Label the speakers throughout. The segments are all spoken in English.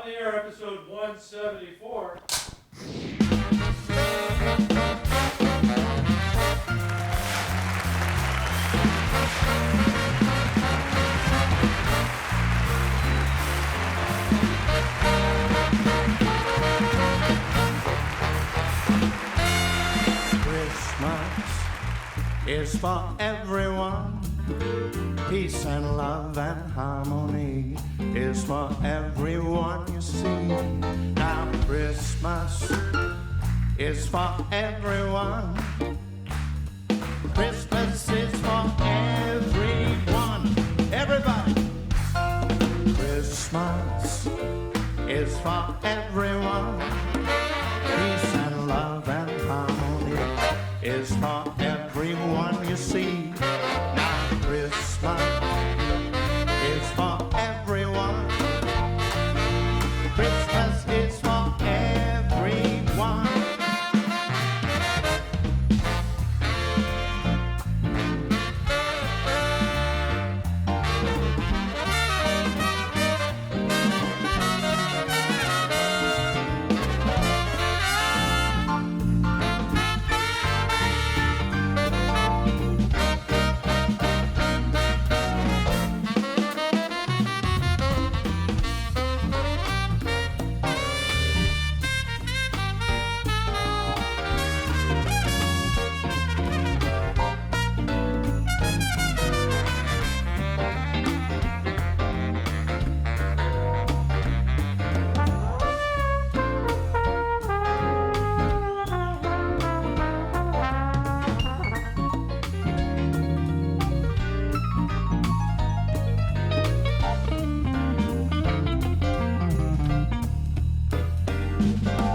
Speaker 1: On the air, episode 174.
Speaker 2: Christmas is for everyone. Peace and love and harmony is for everyone, you see. Now Christmas is for everyone. Christmas is for everyone. Everybody. Christmas is for everyone. Peace and love and harmony is for everyone, you see. Now Christmas is for everyone. Christmas is for everyone.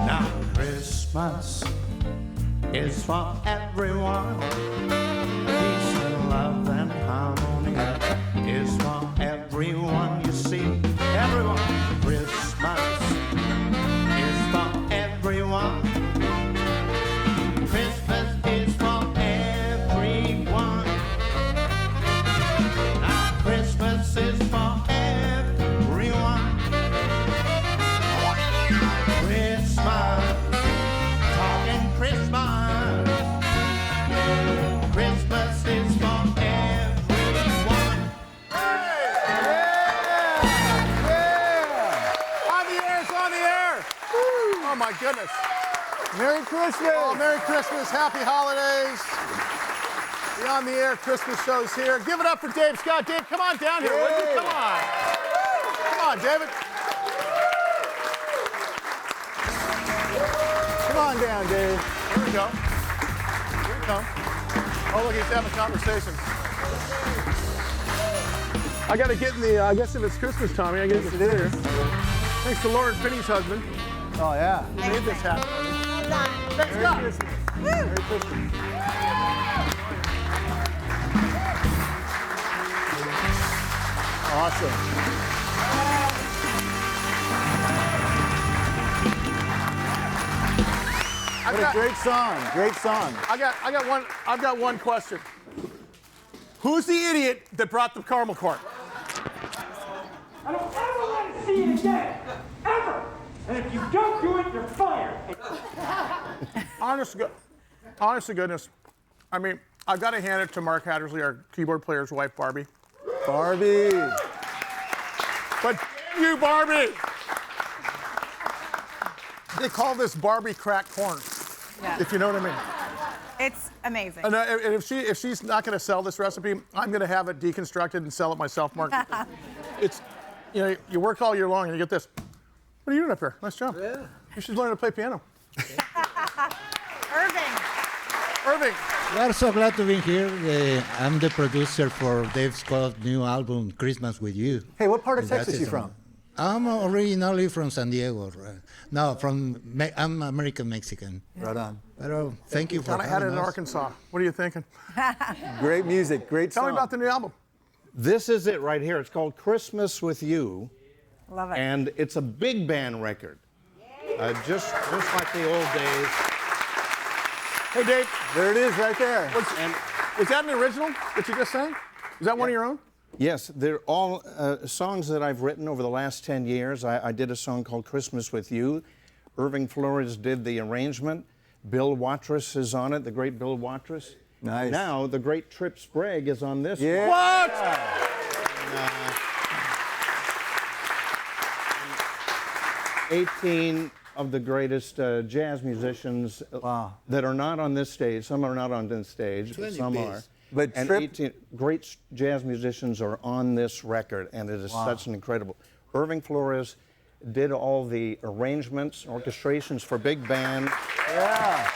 Speaker 2: Now Christmas is for everyone. Peace and love and harmony is for everyone, you see. Everyone. Christmas is for everyone. Christmas is for everyone. Now Christmas is for everyone. Christmas, talking Christmas. Christmas is for everyone.
Speaker 3: On the air, it's on the air. Oh my goodness.
Speaker 4: Merry Christmas!
Speaker 3: Oh, Merry Christmas, Happy Holidays. The On the Air Christmas show's here. Give it up for Dave Scott. Dave, come on down here, would you? Come on. Come on, David.
Speaker 4: Come on down, Dave.
Speaker 3: Here we go. Here we go. Oh, look, he's having conversations. I got to get in the, I guess if it's Christmas, Tommy, I guess
Speaker 4: Yes,
Speaker 3: it's
Speaker 4: it
Speaker 3: here.
Speaker 4: is.
Speaker 3: Thanks to Lauren Finney's husband.
Speaker 4: Oh, yeah.
Speaker 3: Who made this happen. Thanks,
Speaker 4: Merry
Speaker 3: Scott.
Speaker 4: Christmas. Merry Christmas. Awesome. What a great song. Great song.
Speaker 3: I've got one question. Who's the idiot that brought the caramel corn?
Speaker 5: I don't ever want to see it again. Ever. And if you don't do it, you're fired.
Speaker 3: Honest to goodness, I mean, I've got to hand it to Mark Hattersley, our keyboard player's wife, Barbie.
Speaker 4: Barbie.
Speaker 3: But you, Barbie! They call this Barbie cracked corn,
Speaker 6: Yeah.
Speaker 3: if you know what I mean.
Speaker 6: It's amazing.
Speaker 3: And if she's not going to sell this recipe, I'm going to have it deconstructed and sell it myself, Mark. It's, you know, you work all year long and you get this. What are you doing up here? Nice job. Yeah. You should learn to play piano. Irving.
Speaker 7: We are so glad to be here. I'm the producer for Dave Scott's new album, Christmas with You.
Speaker 4: Hey, what part of
Speaker 7: And that
Speaker 4: Texas
Speaker 7: is
Speaker 4: you from?
Speaker 7: I'm originally from San Diego. Right? No, I'm American Mexican.
Speaker 4: Right on.
Speaker 7: But thank you for
Speaker 3: Kind of had it
Speaker 7: having
Speaker 3: in
Speaker 7: us.
Speaker 3: Arkansas. What are you thinking?
Speaker 4: Great music, great
Speaker 3: Tell
Speaker 4: song.
Speaker 3: me about the new album.
Speaker 8: This is it right here. It's called Christmas with You,
Speaker 6: Love it.
Speaker 8: and it's a big band record, just like the old days.
Speaker 3: Hey, Dave,
Speaker 4: There it is right there.
Speaker 3: was that an original that you just sang? Is that one of your own?
Speaker 8: Yes, they're all songs that I've written over the last 10 years. I did a song called Christmas with You. Irving Flores did the arrangement. Bill Watrous is on it, the great Bill Watrous.
Speaker 4: Nice.
Speaker 8: Now, the great Trip Sprague is on this
Speaker 4: Yeah.
Speaker 8: one.
Speaker 3: What?
Speaker 8: 18 of the greatest jazz musicians that are not on this stage. Some are not on this stage, but some are.
Speaker 4: But
Speaker 8: And
Speaker 4: Trip-
Speaker 8: 18 great jazz musicians are on this record, and it is such an incredible. Irving Flores did all the arrangements, orchestrations for big band.
Speaker 4: Yeah.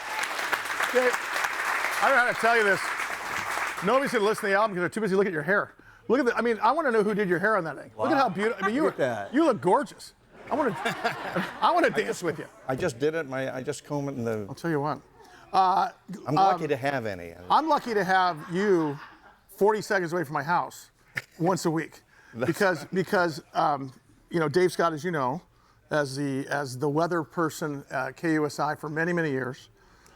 Speaker 3: Dave, I don't know how to tell you this. Nobody's going to listen to the album because they're too busy looking at your hair. Look at the, I mean, I want to know who did your hair on that thing. Look at how beautiful. I mean,
Speaker 4: Look at that.
Speaker 3: you look gorgeous. I want to dance with you.
Speaker 8: I just did it. I just comb it in the.
Speaker 3: I'll tell you what.
Speaker 8: I'm lucky to have any.
Speaker 3: I'm lucky to have you 40 seconds away from my house once a week because you know, Dave Scott, as you know, as the weather person at KUSI for many, many years.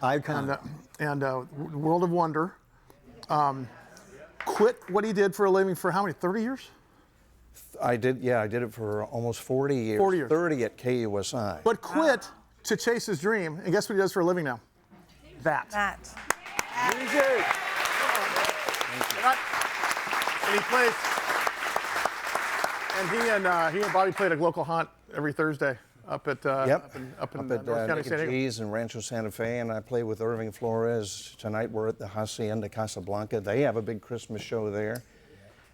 Speaker 4: Icon.
Speaker 3: And World of Wonder. Quit what he did for a living for how many, 30 years?
Speaker 8: I did it for almost 40 years.
Speaker 3: 40 years.
Speaker 8: 30 at KUSI.
Speaker 3: But quit to chase his dream. And guess what he does for a living now? That.
Speaker 4: Music.
Speaker 3: And he plays. And he and Bobby played a local haunt every Thursday up at up in North County, San Diego.
Speaker 8: G's and Rancho Santa Fe, and I play with Irving Flores. Tonight we're at the Hacienda Casablanca. They have a big Christmas show there.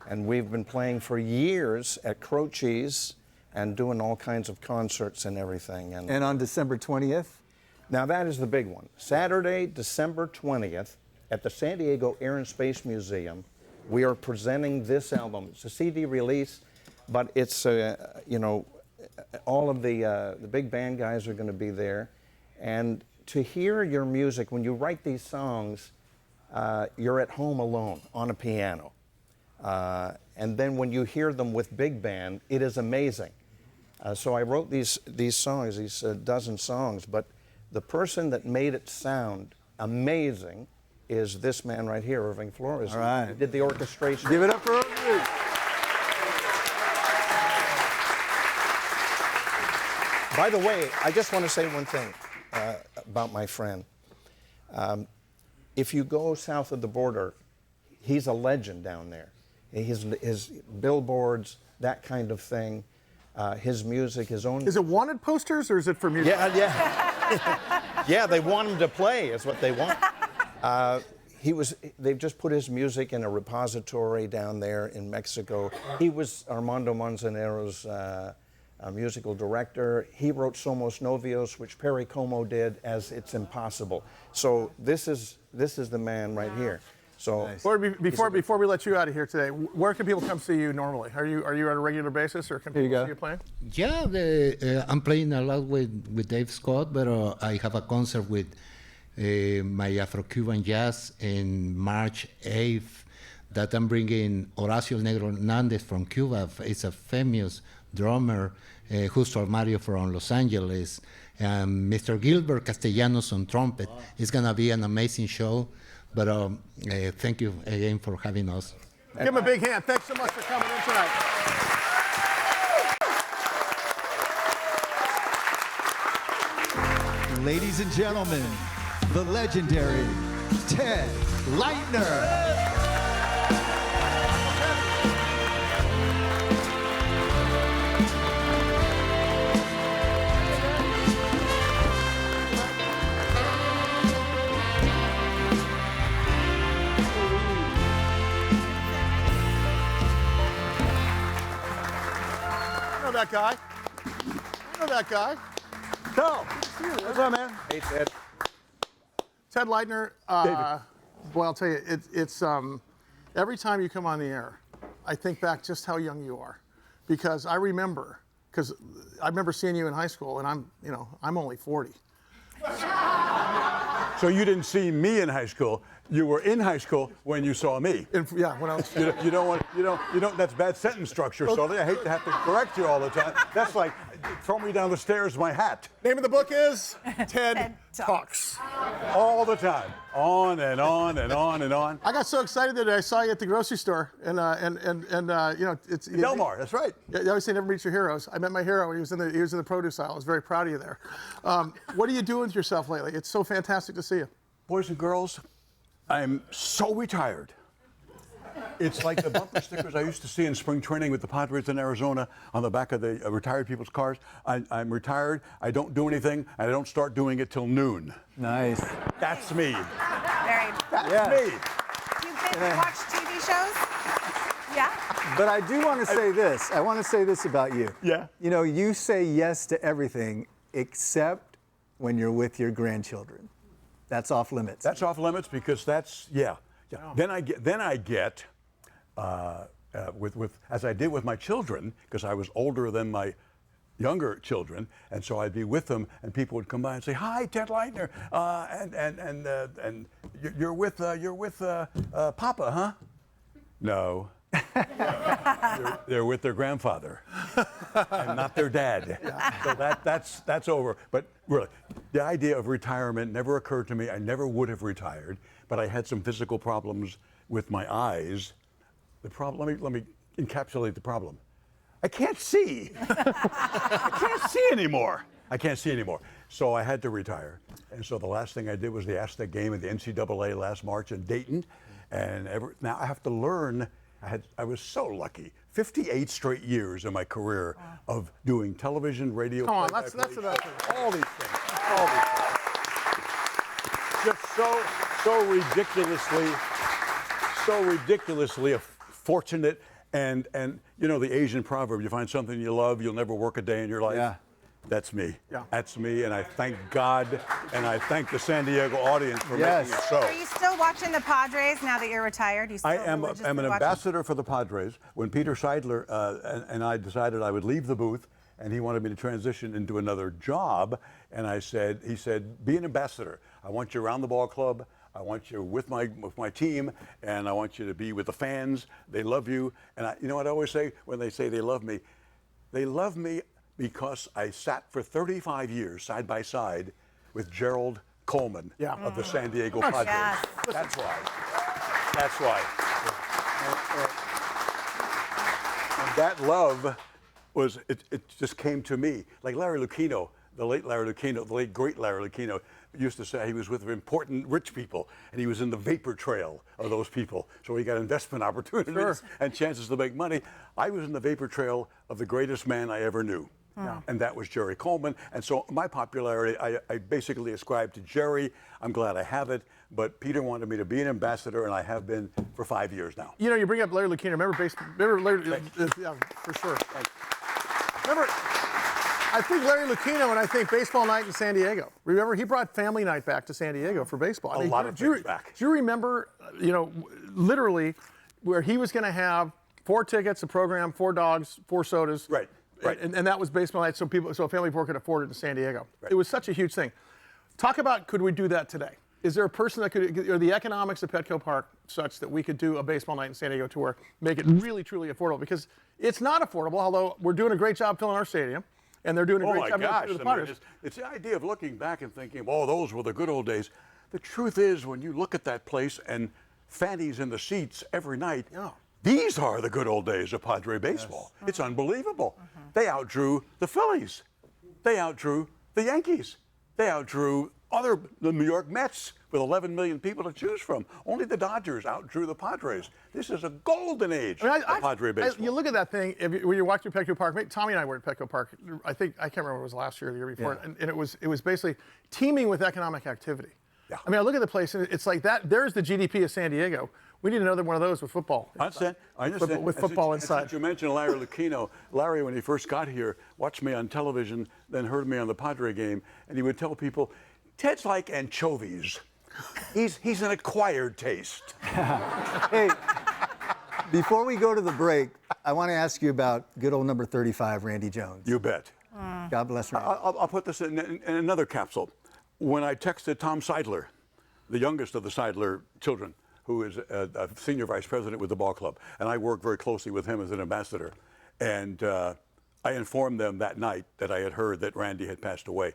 Speaker 8: And we've been playing for years at Croce's and doing all kinds of concerts and everything.
Speaker 4: And on December 20th?
Speaker 8: Now that is the big one. Saturday, December 20th, at the San Diego Air and Space Museum, we are presenting this album. It's a CD release, but it's, you know, all of the big band guys are going to be there. And to hear your music, when you write these songs, you're at home alone on a piano. And then when you hear them with big band, it is amazing. So I wrote these songs, these dozen songs, but the person that made it sound amazing is this man right here, Irving Flores.
Speaker 4: All right.
Speaker 8: He did the orchestration.
Speaker 4: Give it up for Irving.
Speaker 8: By the way, I just want to say one thing about my friend. If you go south of the border, he's a legend down there. His billboards, that kind of thing, his music, his own.
Speaker 3: Is it wanted posters or is it for music?
Speaker 8: Yeah. Yeah, they want him to play, is what they want. They've just put his music in a repository down there in Mexico. He was Armando Manzanero's musical director. He wrote Somos Novios, which Perry Como did as It's Impossible. So this is the man right here. So
Speaker 3: Before we let you out of here today, where can people come see you normally? Are you at a regular basis, or can
Speaker 4: Here you
Speaker 3: people
Speaker 4: go.
Speaker 3: see you playing?
Speaker 7: Yeah, I'm playing a lot with Dave Scott, but I have a concert with my Afro-Cuban jazz in March 8th that I'm bringing Horacio Negro Hernandez from Cuba. He's a famous drummer, Justo Armario from Los Angeles, and Mr. Gilbert Castellanos on trumpet. It's going to be an amazing show. But thank you again for having us.
Speaker 3: Give him a big hand. Thanks so much for coming in tonight.
Speaker 9: Ladies and gentlemen, the legendary Ted Leitner.
Speaker 3: That guy. I know that guy.
Speaker 4: Go. What's up, man?
Speaker 8: Hey, Ted.
Speaker 3: Ted Leitner. Boy, I'll tell you, it's every time you come on the air, I think back just how young you are, because I remember seeing you in high school, and I'm only 40.
Speaker 10: So you didn't see me in high school. You were in high school when you saw me.
Speaker 3: Yeah, when I was.
Speaker 10: You don't. That's bad sentence structure, Sully. I hate to have to correct you all the time. That's like throw me down the stairs, my hat.
Speaker 3: Name of the book is Ted
Speaker 6: Ted
Speaker 3: Talks.
Speaker 10: All the time. On and on and on and on.
Speaker 3: I got so excited that I saw you at the grocery store, and you know, it's
Speaker 10: Del Mar, that's right.
Speaker 3: You always say never meet your heroes. I met my hero when he was in the produce aisle. I was very proud of you there. What are you doing with yourself lately? It's so fantastic to see you.
Speaker 10: Boys and girls, I'm so retired. It's like the bumper stickers I used to see in spring training with the Padres in Arizona on the back of the retired people's cars. I'm retired. I don't do anything, and I don't start doing it till noon.
Speaker 4: Nice.
Speaker 10: That's me.
Speaker 6: Very.
Speaker 10: That's me.
Speaker 6: Do you binge watch TV shows? Yeah.
Speaker 4: But I do want to say this. I want to say this about you.
Speaker 10: Yeah.
Speaker 4: You know, you say yes to everything except when you're with your grandchildren. That's off limits.
Speaker 10: That's off limits because that's, yeah. Then I get as I did with my children, because I was older than my younger children, and so I'd be with them, and people would come by and say, "Hi, Ted Leitner, and you're with Papa, huh?" No, they're with their grandfather, and not their dad. So that's over. But really, the idea of retirement never occurred to me. I never would have retired, but I had some physical problems with my eyes. The problem. Let me encapsulate the problem. I can't see. I can't see anymore. I can't see anymore. So I had to retire. And so the last thing I did was the Aztec game at the NCAA last March in Dayton. And now I have to learn. I was so lucky. 58 straight years in my career of doing television, radio.
Speaker 3: Come on, that's enough.
Speaker 10: All these things. All these things. Just so ridiculously fortunate. And you know the Asian proverb, you find something you love, you'll never work a day in your life.
Speaker 4: Yeah.
Speaker 10: That's me.
Speaker 3: Yeah.
Speaker 10: That's me, and I thank God, and I thank the San Diego audience for
Speaker 4: Yes.
Speaker 10: making it so.
Speaker 6: Are you still watching the Padres now that you're retired? You still
Speaker 10: I am
Speaker 6: religiously
Speaker 10: an
Speaker 6: watching?
Speaker 10: ambassador for the Padres. When Peter Seidler and I decided I would leave the booth, and he wanted me to transition into another job, and he said, be an ambassador. I want you around the ball club. I want you with my team, and I want you to be with the fans. They love you. And you know what I always say when they say they love me? They love me because I sat for 35 years side by side with Gerald Coleman of the San Diego Padres.
Speaker 6: Yes.
Speaker 10: That's why. That's why. And that love was, it just came to me. Like Larry Lucchino, the late great Larry Lucchino, used to say he was with important rich people, and he was in the vapor trail of those people. So he got investment opportunities and chances to make money. I was in the vapor trail of the greatest man I ever knew. And that was Jerry Coleman. And so my popularity, I basically ascribed to Jerry. I'm glad I have it. But Peter wanted me to be an ambassador, and I have been for 5 years now.
Speaker 3: You know, you bring up Larry Lucchino. Remember Larry? Yeah, for sure. Remember, I think Larry Lucchino and I think Baseball Night in San Diego. Remember, he brought Family Night back to San Diego for baseball.
Speaker 10: A lot of things back.
Speaker 3: Do you remember, you know, literally where he was going to have 4 tickets, a program, 4 dogs, 4 sodas.
Speaker 10: Right. Right.
Speaker 3: And that was Baseball Night, so a family of 4 could afford it in San Diego. Right. It was such a huge thing. Talk about, could we do that today? Is there a person that could, are the economics of Petco Park such that we could do a Baseball Night in San Diego tour, make it really, truly affordable? Because it's not affordable, although we're doing a great job filling our stadium, and they're doing a great job filling the Padres.
Speaker 10: It's the idea of looking back and thinking, oh, those were the good old days. The truth is, when you look at that place and fannies in the seats every night, these are the good old days of Padre baseball. Yes. It's unbelievable. They outdrew the Phillies. They outdrew the Yankees. They outdrew the New York Mets with 11 million people to choose from. Only the Dodgers outdrew the Padres. This is a golden age of Padre baseball.
Speaker 3: You look at that thing, when you walk through Petco Park, Tommy and I were at Petco Park, I can't remember if it was last year or the year before, and it was basically teeming with economic activity. Yeah. I mean, I look at the place, and it's like that. There's the GDP of San Diego. We need another one of those with football.
Speaker 10: I understand.
Speaker 3: With football inside.
Speaker 10: Since you mentioned Larry Lucchino, Larry, when he first got here, watched me on television, then heard me on the Padre game, and he would tell people, Ted's like anchovies. He's an acquired taste.
Speaker 4: Hey, before we go to the break, I want to ask you about good old number 35, Randy Jones.
Speaker 10: You bet.
Speaker 4: God bless Randy.
Speaker 10: I'll put this in another capsule. When I texted Tom Seidler, the youngest of the Seidler children, who is a senior vice president with the ball club, and I work very closely with him as an ambassador. And I informed them that night that I had heard that Randy had passed away.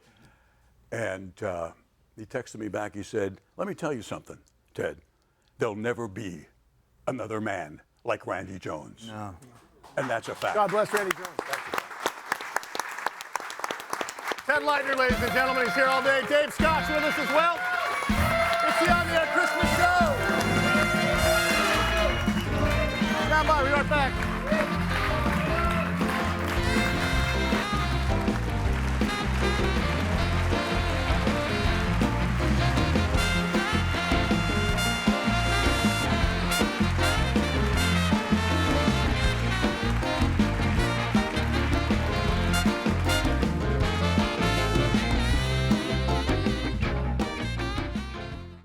Speaker 10: And he texted me back. He said, "Let me tell you something, Ted. There'll never be another man like Randy Jones."
Speaker 4: No.
Speaker 10: And that's a fact.
Speaker 3: God bless Randy Jones. Ted Leitner, ladies and gentlemen, he's here all day. Dave Scott's with us as well. It's the On the Air Christmas show. Stand by, we'll be right back.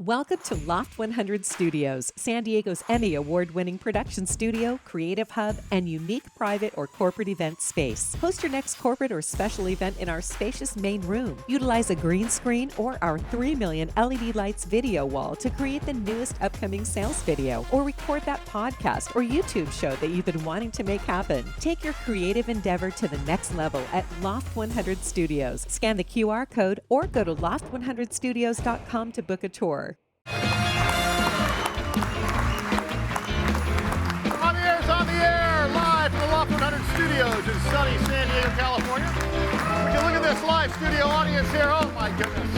Speaker 11: Welcome to Loft 100 Studios, San Diego's Emmy Award-winning production studio, creative hub, and unique private or corporate event space. Host your next corporate or special event in our spacious main room. Utilize a green screen or our 3 million LED lights video wall to create the newest upcoming sales video, or record that podcast or YouTube show that you've been wanting to make happen. Take your creative endeavor to the next level at Loft 100 Studios. Scan the QR code or go to loft100studios.com to book a tour.
Speaker 3: On the air, live from the Loft 100 Studios in sunny San Diego, California. We can look at this live studio audience here. Oh my goodness.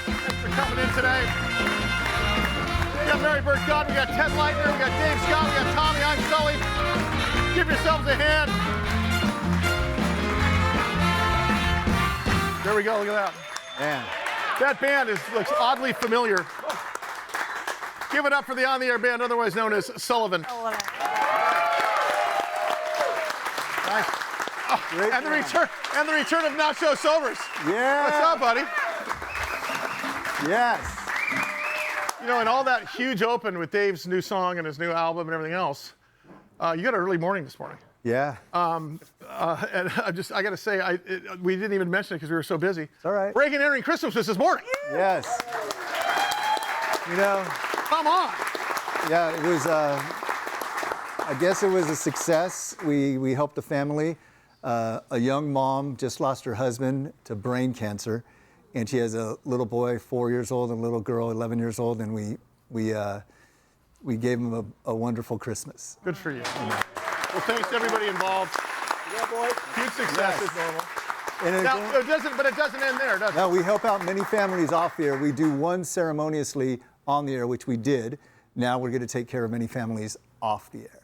Speaker 3: Thanks for coming in today. We got Mary Burt Godden, we got Ted Leitner, we got Dave Scott, we got Tommy, I'm Sully. Give yourselves a hand. There we go, look at that.
Speaker 4: Man.
Speaker 3: That band looks oddly familiar. Give it up for the On the Air band, otherwise known as Sullivan. Nice. Oh, and the return of Nacho Sobers.
Speaker 4: Yeah.
Speaker 3: What's up, buddy?
Speaker 4: Yes.
Speaker 3: You know, and all that huge open with Dave's new song and his new album and everything else, you got an early morning this morning.
Speaker 4: Yeah.
Speaker 3: And I got to say, we didn't even mention it because we were so busy.
Speaker 4: It's all right.
Speaker 3: Breaking entering Christmas this morning.
Speaker 4: Yes. You know.
Speaker 3: Come on.
Speaker 4: Yeah, it was. I guess it was a success. We helped a family. A young mom just lost her husband to brain cancer, and she has a little boy, 4 years old, and a little girl, 11 years old, and we gave them a wonderful Christmas.
Speaker 3: Good for you. Well, thanks to everybody involved. Yeah, boy. Huge success as normal.
Speaker 4: And
Speaker 3: Now, it doesn't end there, does it?
Speaker 4: No, we help out many families off the air. We do one ceremoniously on the air, which we did. Now we're going to take care of many families off the air.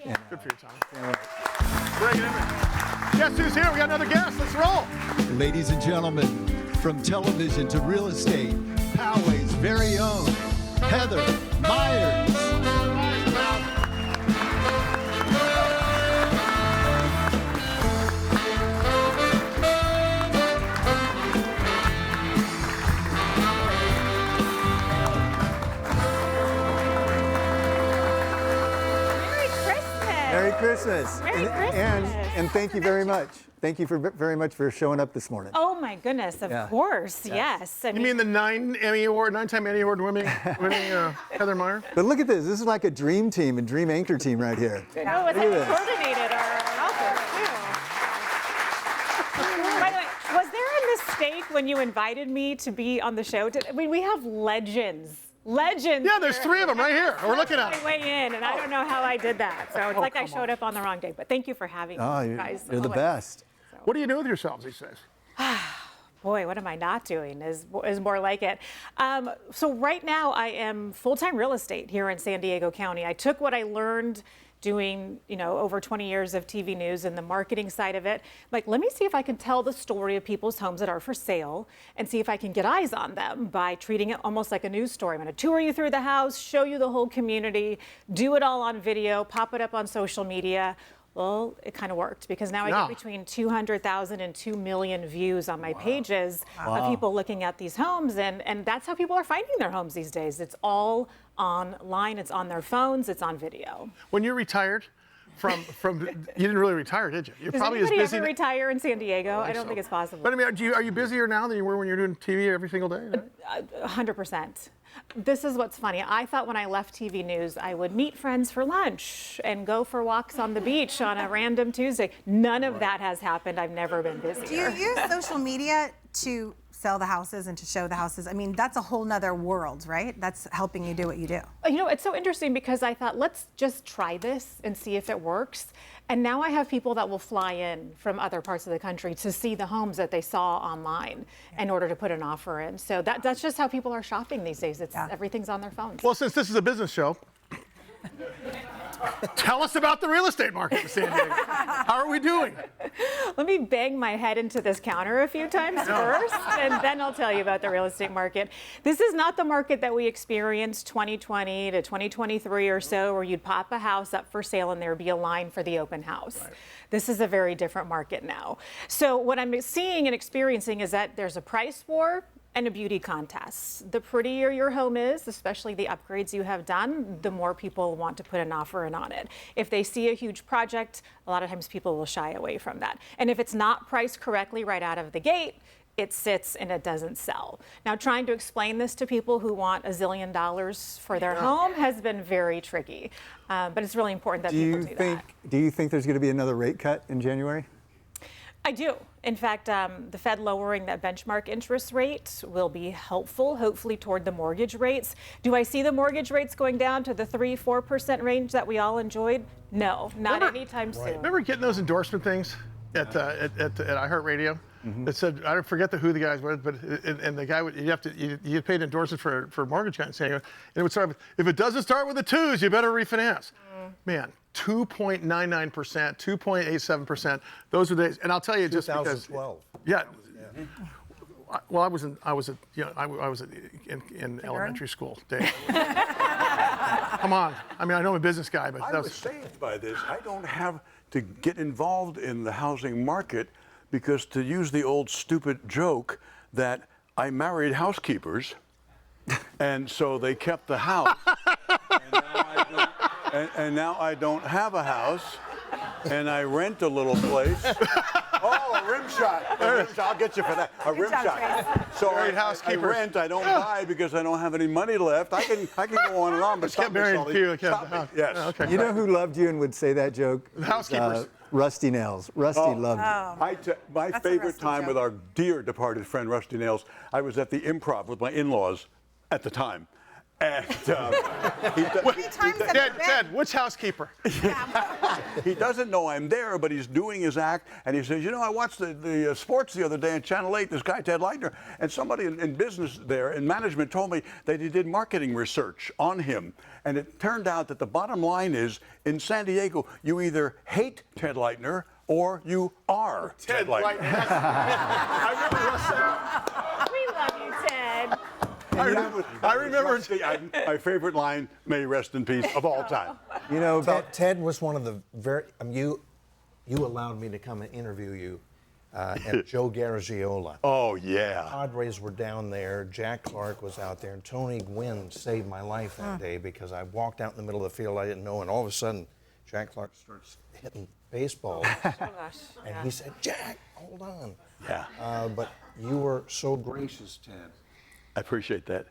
Speaker 3: Yeah. Good for you, Tommy. Bring it in there. Guess who's here? We got another guest. Let's roll.
Speaker 9: Ladies and gentlemen, from television to real estate, Poway's very own Heather Myers.
Speaker 4: Merry Christmas.
Speaker 6: Merry Christmas.
Speaker 4: And thank you very much. Thank you very much for showing up this morning.
Speaker 6: Oh my goodness, of course, yes. I
Speaker 3: You mean the nine-time Emmy Award winning Heather Meyer?
Speaker 4: But look at this. This is like a dream team, a dream anchor team right here.
Speaker 6: No, it's
Speaker 4: Look
Speaker 6: like
Speaker 4: at this.
Speaker 6: coordinated our outfits too. By the way, was there a mistake when you invited me to be on the show? I mean, we have legends. Legends.
Speaker 3: Yeah, there's three of them right here. We're looking at
Speaker 6: my
Speaker 3: them.
Speaker 6: way in, and I don't know how I did that. So it's like I showed up on the wrong day. But thank you for having me, guys.
Speaker 4: You're the
Speaker 6: always.
Speaker 4: best.
Speaker 3: What do you do with yourselves these days?
Speaker 6: Boy, what am I not doing is more like it. So right now I am full-time real estate here in San Diego County. I took what I learned doing, over 20 years of TV news and the marketing side of it. Like, let me see if I can tell the story of people's homes that are for sale and see if I can get eyes on them by treating it almost like a news story. I'm going to tour you through the house, show you the whole community, do it all on video, pop it up on social media. Well, it kind of worked because now I get between 200,000 and 2 million views on my pages of people looking at these homes. And that's how people are finding their homes these days. It's all online. It's on their phones. It's on video.
Speaker 3: When you're retired from you didn't really retire, did you? You're
Speaker 6: Does
Speaker 3: probably as
Speaker 6: anybody
Speaker 3: busy.
Speaker 6: ever retire in San Diego? I don't think it's possible.
Speaker 3: But I mean, are you busier now than you were when you're doing TV every single day?
Speaker 6: 100%. This is what's funny. I thought when I left TV news, I would meet friends for lunch and go for walks on the beach on a random Tuesday. None of that has happened. I've never been busier.
Speaker 12: Do you use social media to sell the houses and to show the houses? I mean, that's a whole nother world, right? That's helping you do what you do.
Speaker 6: You know, it's so interesting because I thought, let's just try this and see if it works. And now I have people that will fly in from other parts of the country to see the homes that they saw online in order to put an offer in. So that's just how people are shopping these days. Everything's on their phones.
Speaker 3: Well, since this is a business show, tell us about the real estate market in San Diego. How are we doing?
Speaker 6: Let me bang my head into this counter a few times first, and then I'll tell you about the real estate market. This is not the market that we experienced 2020 to 2023 or so, where you'd pop a house up for sale and there'd be a line for the open house. Right. This is a very different market now. So what I'm seeing and experiencing is that there's a price war and a beauty contest. The prettier your home is, especially the upgrades you have done, the more people want to put an offer in on it. If they see a huge project, a lot of times people will shy away from that. And if it's not priced correctly right out of the gate, it sits and it doesn't sell. Now, trying to explain this to people who want $1 zillion for their home has been very tricky. But it's really important that people do that.
Speaker 4: Do you think there's going to be another rate cut in January?
Speaker 6: I do. In fact, the Fed lowering that benchmark interest rate will be helpful, hopefully, toward the mortgage rates. Do I see the mortgage rates going down to the 3-4% range that we all enjoyed? No, not anytime soon.
Speaker 3: Remember getting those endorsement things at iHeartRadio? That said, I don't forget who the guys were, but and the guy would you paid endorsement for mortgage guy in San Diego, and it would start with, if it doesn't start with the twos, you better refinance. Man, 2.99%, 2.87%. Those are the days, and I'll tell you just because.
Speaker 8: 2012.
Speaker 3: Yeah. Well, I was in elementary school. Dave. Come on. I mean, I know I'm a business guy, but
Speaker 10: I was saved by this. I don't have to get involved in the housing market because, to use the old stupid joke, that I married housekeepers, and so they kept the house. And now I don't have a house, and I rent a little place. Oh, a rim shot. I'll get you for that. A rim shot. So I rent. I don't buy because I don't have any money left. I can go on and on, but stop me, Sully. Stop me. Yes.
Speaker 3: Okay.
Speaker 4: You know who loved you and would say that joke?
Speaker 3: The housekeepers.
Speaker 4: Rusty Nails. Rusty loved you.
Speaker 10: My favorite time with our dear departed friend Rusty Nails, I was at the Improv with my in-laws at the time. And
Speaker 3: Ted, which housekeeper?
Speaker 10: He doesn't know I'm there, but he's doing his act, and he says, you know, I watched the sports the other day on Channel 8, this guy, Ted Leitner, and somebody in business there, in management, told me that he did marketing research on him. And it turned out that the bottom line is, in San Diego, you either hate Ted Leitner or you are Ted Leitner.
Speaker 3: I remember Russ.
Speaker 6: We love you, Ted.
Speaker 10: I remember my favorite line, may he rest in peace, of all time.
Speaker 8: You know, Ted was one of the very. You allowed me to come and interview you at Joe Garagiola.
Speaker 10: Oh yeah.
Speaker 8: Padres were down there. Jack Clark was out there, and Tony Gwynn saved my life that day because I walked out in the middle of the field I didn't know, and all of a sudden, Jack Clark starts hitting baseballs.
Speaker 6: Oh gosh.
Speaker 8: And he said, "Jack, hold on."
Speaker 10: Yeah.
Speaker 8: But you were so gracious, Ted.
Speaker 10: I appreciate that.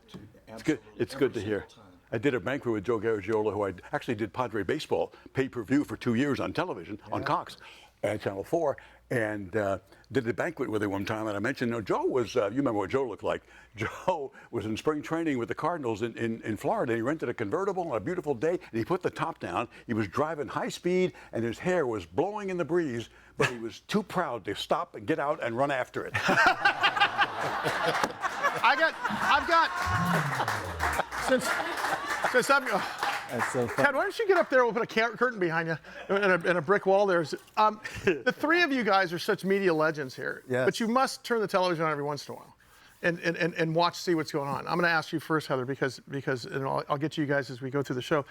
Speaker 10: It's good. It's good to hear. I did a banquet with Joe Garagiola, who I actually did Padre baseball pay-per-view for 2 years on television on Cox and Channel 4, and did a banquet with him one time. And I mentioned, Joe was. You remember what Joe looked like? Joe was in spring training with the Cardinals in Florida. He rented a convertible on a beautiful day, and he put the top down. He was driving high speed, and his hair was blowing in the breeze, but he was too proud to stop and get out and run after it.
Speaker 3: Since I'm.
Speaker 4: That's so fun.
Speaker 3: Ted, why don't you get up there? We'll put a curtain behind you and a brick wall there. The three of you guys are such media legends here.
Speaker 4: Yes.
Speaker 3: But you must turn the television on every once in a while and watch, see what's going on. I'm going to ask you first, Heather, because I'll get to you guys as we go through the show.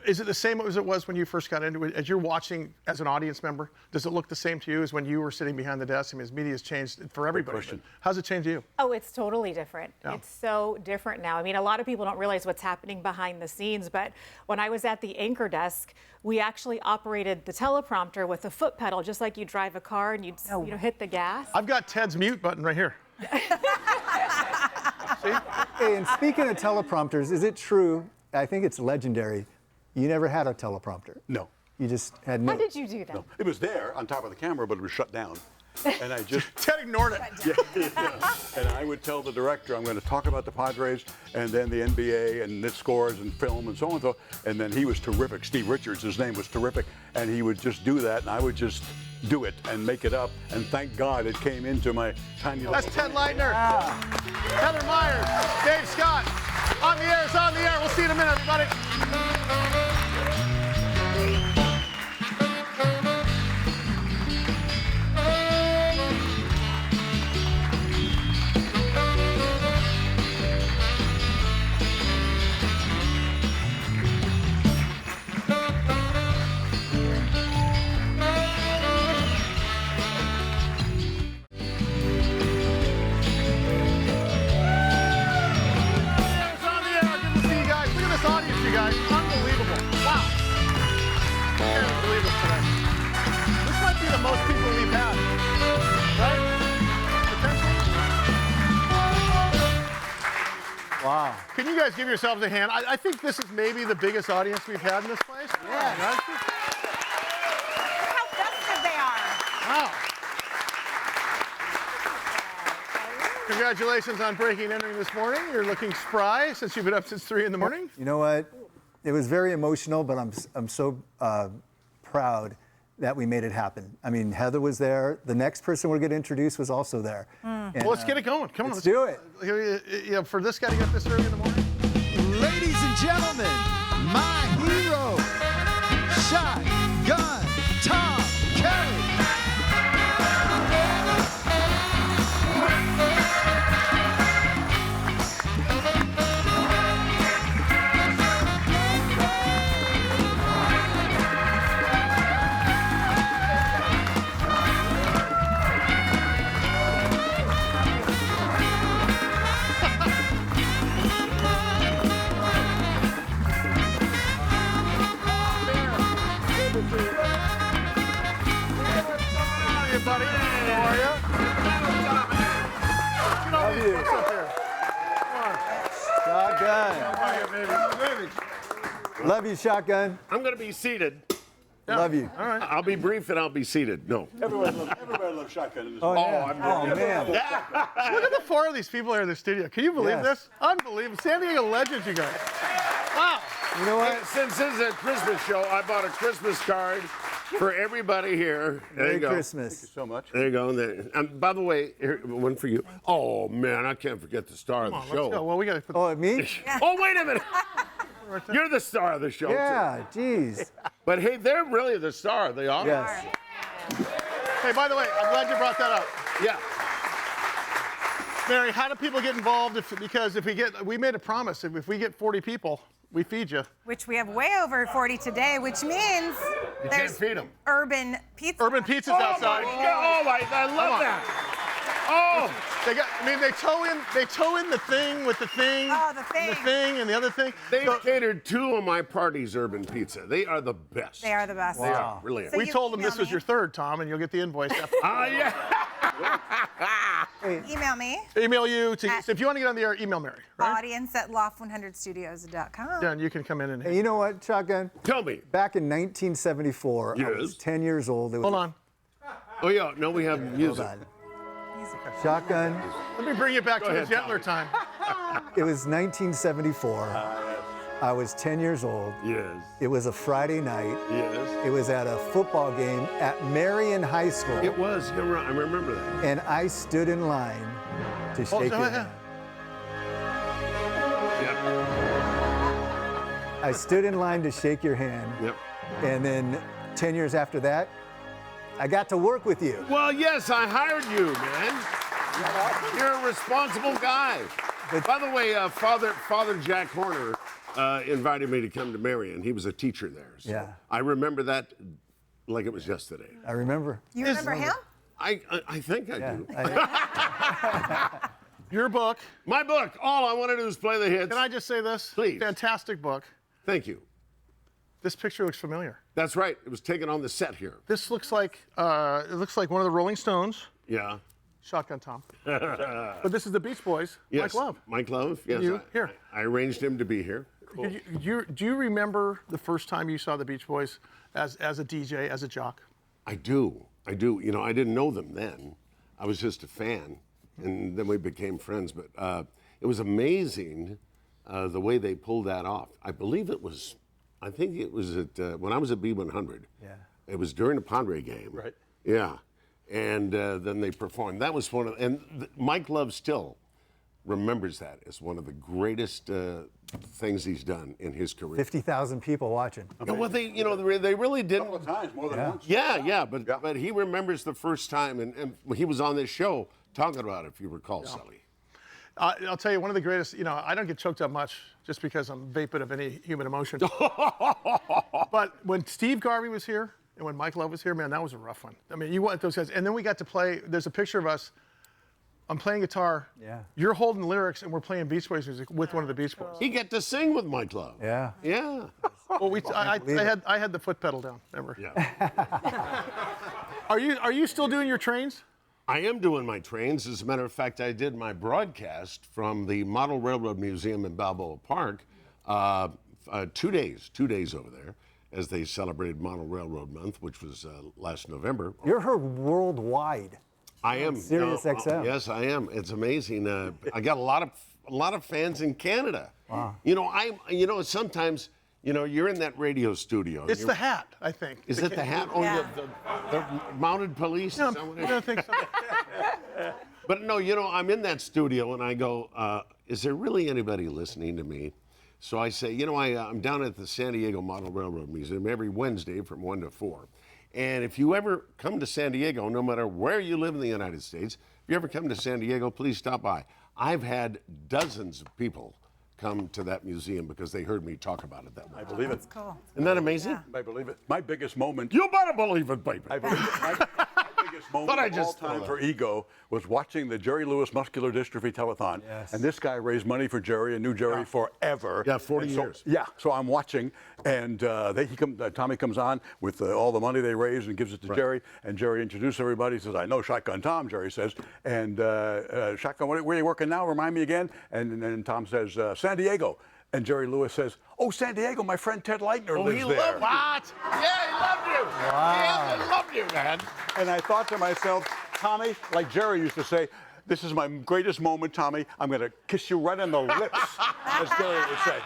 Speaker 3: Is it the same as it was when you first got into it? As you're watching as an audience member, does it look the same to you as when you were sitting behind the desk? I mean, as media has changed for everybody.
Speaker 10: question.
Speaker 3: How's it changed you?
Speaker 6: Oh, it's totally different.
Speaker 3: Yeah.
Speaker 6: It's so different now. I mean, a lot of people don't realize what's happening behind the scenes, but when I was at the anchor desk, we actually operated the teleprompter with a foot pedal, just like you drive a car and you'd hit the gas.
Speaker 3: I've got Ted's mute button right here. See?
Speaker 4: Hey, and speaking of teleprompters, is it true? I think it's legendary. You never had a teleprompter.
Speaker 10: No.
Speaker 4: You just had no.
Speaker 6: How did you do that?
Speaker 10: No. It was there on top of the camera, but it was shut down. And I just
Speaker 3: Ted ignored it.
Speaker 10: yeah. And I would tell the director, I'm going to talk about the Padres and then the NBA and its scores and film and so on and so. And then he was terrific. Steve Richards, his name was terrific. And he would just do that, and I would just do it and make it up. And thank God it came into my tiny little...
Speaker 3: That's Ted Leitner. Heather Myers. Dave Scott. On the air is on the air. We'll see you in a minute, everybody. It's on the air. Good to see you guys. Look at this audience, you guys. Unbelievable. Wow. Can't believe it today. This might be the most people we've had. Right? Potentially.
Speaker 4: Wow.
Speaker 3: Can you guys give yourselves a hand? I think this is maybe the biggest audience we've had in this place. Yeah. Right?
Speaker 12: How festive they are.
Speaker 3: Wow. Congratulations on breaking and entering this morning. You're looking spry since you've been up since 3 in the morning.
Speaker 4: You know what? It was very emotional, but I'm so proud that we made it happen. I mean, Heather was there. The next person we're going to introduce was also there. And,
Speaker 3: Well, let's get it going. Come on.
Speaker 4: let's do it.
Speaker 3: You know, for this guy to get up this early in the morning.
Speaker 9: Ladies and gentlemen, my hero, Shotgun Tom Kelly.
Speaker 3: Hey, buddy. How are you?
Speaker 4: Love you.
Speaker 3: What's up here?
Speaker 4: Shotgun.
Speaker 1: Baby.
Speaker 4: Love you, Shotgun.
Speaker 13: I'm going to be seated.
Speaker 4: Love you.
Speaker 3: All right.
Speaker 13: I'll be brief and I'll be seated. No.
Speaker 10: Everybody loves shotgun in this
Speaker 4: Oh, yeah.
Speaker 13: I'm
Speaker 4: Oh, man.
Speaker 3: Look at the 4 of these people here in the studio. Can you believe
Speaker 4: Yes.
Speaker 3: this? Unbelievable. San Diego legends, you guys. Wow.
Speaker 4: You know what?
Speaker 13: Since this is a Christmas show, I bought a Christmas card for everybody here. There
Speaker 4: Merry
Speaker 13: you go.
Speaker 4: Christmas.
Speaker 10: so much.
Speaker 13: There you go. There. By the way, here, one for you. Oh, man, I can't forget the star of the
Speaker 3: Come on,
Speaker 13: show.
Speaker 3: let's go. Well, we got to put
Speaker 4: Oh, me?
Speaker 13: Oh, wait a minute. You're the star of the show,
Speaker 4: Yeah, geez.
Speaker 13: too. But hey, they're really the star. They are.
Speaker 4: Yes.
Speaker 3: Hey, by the way, I'm glad you brought that up.
Speaker 13: Yeah.
Speaker 3: Mary, how do people get involved? Because we made a promise. If we get 40 people, we feed you.
Speaker 12: Which we have way over 40 today, which means
Speaker 13: You can't
Speaker 12: there's
Speaker 13: feed them.
Speaker 12: Urban Pizza.
Speaker 3: Urban Pizza's
Speaker 13: Oh, my
Speaker 3: outside.
Speaker 13: God. Oh, I love
Speaker 3: on.
Speaker 13: that. Oh.
Speaker 3: They tow in the thing with the thing.
Speaker 12: Oh, the thing.
Speaker 3: And the thing and the other thing.
Speaker 13: They've
Speaker 3: So
Speaker 13: catered 2 of my parties, Urban Pizza. They are the best.
Speaker 12: They are the best.
Speaker 13: They are, really.
Speaker 12: So
Speaker 3: we
Speaker 12: you
Speaker 3: told them this
Speaker 12: email
Speaker 3: was your
Speaker 12: me.
Speaker 3: 3rd, Tom, and you'll get the invoice after.
Speaker 13: Yeah.
Speaker 12: Email me.
Speaker 3: Email you. So
Speaker 12: At-
Speaker 3: if you want to get on the air, email Mary. Right?
Speaker 12: Audience@loft100studios.com.
Speaker 3: Yeah, and you can come in and.
Speaker 4: Hey, you know what, Shotgun?
Speaker 13: Tell me.
Speaker 4: Back in 1974, I was
Speaker 13: Yes.
Speaker 4: 10 years old. It was
Speaker 3: Hold on.
Speaker 13: Oh, yeah. No, we have music.
Speaker 4: Hold on. Shotgun.
Speaker 3: Let me bring you back to
Speaker 13: ahead,
Speaker 3: the gentler time.
Speaker 4: It was 1974. I was 10 years old.
Speaker 13: Yes.
Speaker 4: It was a Friday night.
Speaker 13: Yes.
Speaker 4: It was at a football game at Marion High School.
Speaker 13: It was. You're right. I remember that.
Speaker 4: And I stood in line to shake your hand.
Speaker 13: Yep.
Speaker 4: I stood in line to shake your hand.
Speaker 13: Yep.
Speaker 4: And then 10 years after that, I got to work with you.
Speaker 13: Well, yes, I hired you, man. You're a responsible guy. By the way, Father Jack Horner invited me to come to Marion. He was a teacher there. So
Speaker 4: Yeah.
Speaker 13: I remember that like it was yesterday.
Speaker 4: I remember.
Speaker 12: You remember him?
Speaker 13: I think I do.
Speaker 3: Your book.
Speaker 13: My book. All I want to do is play the hits.
Speaker 3: Can I just say this?
Speaker 13: Please.
Speaker 3: Fantastic book.
Speaker 13: Thank you.
Speaker 3: This picture looks familiar.
Speaker 13: That's right. It was taken on the set here.
Speaker 3: This looks like one of the Rolling Stones.
Speaker 13: Yeah.
Speaker 3: Shotgun Tom. But this is the Beach Boys.
Speaker 13: Yes.
Speaker 3: Mike Love.
Speaker 13: Mike Love. Yes.
Speaker 3: You? Here.
Speaker 13: I arranged him to be here. Cool.
Speaker 3: Do you remember the first time you saw the Beach Boys as a DJ, as a jock?
Speaker 13: I do. You know, I didn't know them then. I was just a fan, and then we became friends. But it was amazing the way they pulled that off. I think it was at when I was at B100.
Speaker 4: Yeah.
Speaker 13: It was during the Padre game.
Speaker 10: Right.
Speaker 13: Yeah. And then they performed. That was Mike Love still remembers that as one of the greatest things he's done in his career.
Speaker 4: 50,000 people watching.
Speaker 13: Yeah, well, they really did.
Speaker 10: A couple of times, more than once.
Speaker 13: Yeah, but he remembers the first time, and he was on this show talking about it, if you recall, Sully.
Speaker 3: I'll tell you, one of the greatest, I don't get choked up much just because I'm vapid of any human emotion. But when Steve Garvey was here and when Mike Love was here, man, that was a rough one. I mean, you want those guys. And then we got to play, there's a picture of us. I'm playing guitar.
Speaker 4: Yeah.
Speaker 3: You're holding lyrics, and we're playing Beach Boys music with one of the Beach Boys.
Speaker 13: He got to sing with Mike Love.
Speaker 4: Yeah.
Speaker 13: Yeah.
Speaker 3: Well, I had the foot pedal down. Remember?
Speaker 13: Yeah.
Speaker 3: Are you still doing your trains?
Speaker 13: I am doing my trains. As a matter of fact, I did my broadcast from the Model Railroad Museum in Balboa Park 2 days over there, as they celebrated Model Railroad Month, which was last November.
Speaker 4: You're heard worldwide.
Speaker 13: I am.
Speaker 4: Sirius XM.
Speaker 13: Yes, I am. It's amazing. I got a lot of fans in Canada.
Speaker 4: Wow.
Speaker 13: Sometimes, you're in that radio studio.
Speaker 3: It's the hat, I think.
Speaker 13: Is it the hat? Oh,
Speaker 12: Yeah.
Speaker 13: the mounted police?
Speaker 3: Yeah,
Speaker 13: Is that what it
Speaker 3: I
Speaker 13: is?
Speaker 3: think so.
Speaker 13: But no, I'm in that studio and I go, is there really anybody listening to me? So I say, I'm down at the San Diego Model Railroad Museum every Wednesday from 1 to 4. And if you ever come to San Diego, no matter where you live in the United States, if you ever come to San Diego, please stop by. I've had dozens of people come to that museum because they heard me talk about it that way.
Speaker 10: I believe it.
Speaker 12: That's cool.
Speaker 13: Isn't that amazing?
Speaker 10: I believe it. My biggest moment.
Speaker 13: You better believe it, baby.
Speaker 10: I believe it. My biggest moment of all time for ego was watching the Jerry Lewis Muscular Dystrophy Telethon.
Speaker 4: Yes.
Speaker 10: And this guy raised money for Jerry and knew Jerry forever.
Speaker 13: Yeah, 40
Speaker 10: And so-
Speaker 13: years.
Speaker 10: Yeah, so I'm watching, and Tommy comes on with all the money they raised and gives it to Jerry, and Jerry introduces everybody. He says, I know Shotgun Tom, Jerry says, and Shotgun, where are you working now? Remind me again. And Tom says, San Diego. And Jerry Lewis says, oh, San Diego, my friend Ted Leitner lives there.
Speaker 13: Loved what? Yeah, he loved you.
Speaker 4: Wow.
Speaker 13: He loved you, man.
Speaker 10: And I thought to myself, Tommy, like Jerry used to say, this is my greatest moment, Tommy. I'm going to kiss you right on the lips, as Jerry would say.